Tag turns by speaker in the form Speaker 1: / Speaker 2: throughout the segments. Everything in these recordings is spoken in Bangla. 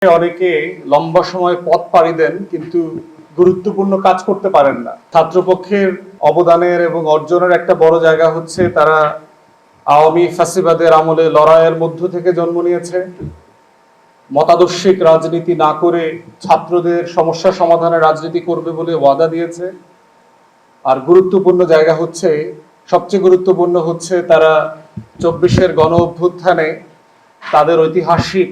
Speaker 1: অনেকে লম্বা সময় পথ পাড়ি দেন কিন্তু গুরুত্বপূর্ণ কাজ করতে পারেন না। ছাত্রপক্ষের অবদানের এবং অর্জনের একটা বড় জায়গা হচ্ছে তারা আওয়ামী ফ্যাসিবাদের আমলে লড়াইয়ের মধ্য থেকে জন্ম নিয়েছে। মতাদর্শিক রাজনীতি না করে ছাত্রদের সমস্যা সমাধানের রাজনীতি করবে বলে ওয়াদা দিয়েছে। আর গুরুত্বপূর্ণ জায়গা হচ্ছে, সবচেয়ে গুরুত্বপূর্ণ হচ্ছে তারা 24-এর গণ অভ্যুত্থানে তাদের ঐতিহাসিক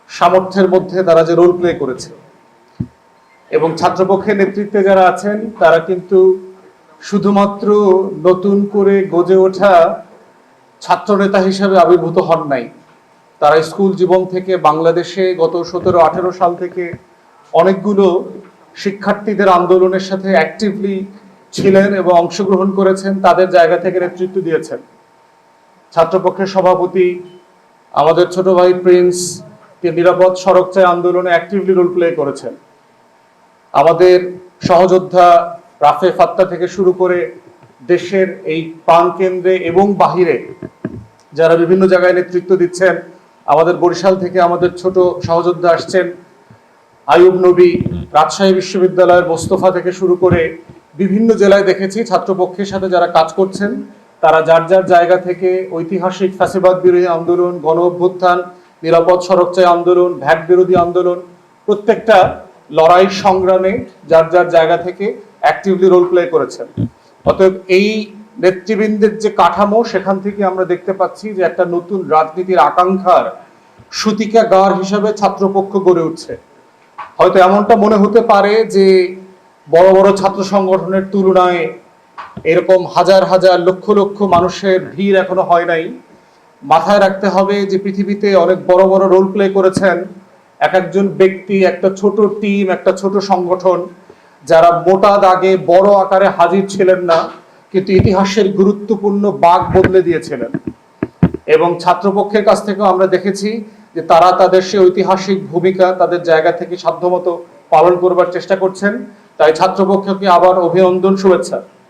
Speaker 1: সামর্থ্যের মধ্যে তারা যে রোল প্লে করেছে এবং ছাত্রপক্ষের নেতৃত্বে যারা আছেন তারা কিন্তু শুধুমাত্র নতুন করে গজে ওঠা ছাত্রনেতা হিসেবে আবির্ভূত হন নাই। তারা স্কুল জীবন থেকে বাংলাদেশে গত 17-18 সাল থেকে অনেকগুলো শিক্ষার্থীদের আন্দোলনের সাথে অ্যাক্টিভলি ছিলেন এবং অংশগ্রহণ করেছেন, তাদের জায়গা থেকে নেতৃত্ব দিয়েছেন। ছাত্রপক্ষের সভাপতি আমাদের ছোট ভাই প্রিন্স নিরাপদ সড়ক চাই আন্দোলনে অ্যাক্টিভলি রোল প্লে করেছেন। আমাদের সহযোদ্ধা রাফে ফাত্তা থেকে শুরু করে দেশের এই প্রাণকেন্দ্রে এবং বাহিরে যারা বিভিন্ন জায়গায় নেতৃত্ব দিচ্ছেন, আমাদের বরিশাল থেকে আমাদের ছোট সহযোদ্ধা আসছেন আয়ুব নবী, রাজশাহী বিশ্ববিদ্যালয়ের মোস্তফা থেকে শুরু করে বিভিন্ন জেলায় দেখেছি ছাত্রপক্ষের সাথে যারা কাজ করছেন তারা যার যার জায়গা থেকে ঐতিহাসিক ফ্যাসিবাদ বিরোধী আন্দোলন, গণ অভ্যুত্থান, নিরাপদ সড়ক চাই আন্দোলন, ভ্যাট বিরোধী আন্দোলন, প্রত্যেকটা লড়াই সংগ্রামে যার যার জায়গা থেকে অ্যাক্টিভলি রোল প্লে করেছেন। অতএব এই নেতৃবৃন্দের যে কাঠামো, সেখান থেকে আমরা দেখতে পাচ্ছি যে একটা নতুন রাজনীতির আকাঙ্ক্ষার সূতিকাগার হিসাবে ছাত্রপক্ষ গড়ে উঠছে। হয়তো এমনটা মনে হতে পারে যে বড় বড় ছাত্র সংগঠনের তুলনায় এরকম হাজার হাজার লক্ষ লক্ষ মানুষের ভিড় এখনো হয় নাই। মাথায় রাখতে হবে যে পৃথিবীতে অনেক বড় বড় রোল প্লে করেছেন এক একজন ব্যক্তি, একটা ছোট টিম, একটা ছোট সংগঠন, যারা মোটা দাগে বড় আকারে হাজির ছিলেন না কিন্তু ইতিহাসের গুরুত্বপূর্ণ বাঁক বদলে দিয়েছিলেন। এবং ছাত্রপক্ষের কাছ থেকেও আমরা দেখেছি যে তারা তাদের সেই ঐতিহাসিক ভূমিকা তাদের জায়গা থেকে সাধ্যমতো পালন করবার চেষ্টা করছেন। তাই ছাত্রপক্ষকে আবার অভিনন্দন, শুভেচ্ছা।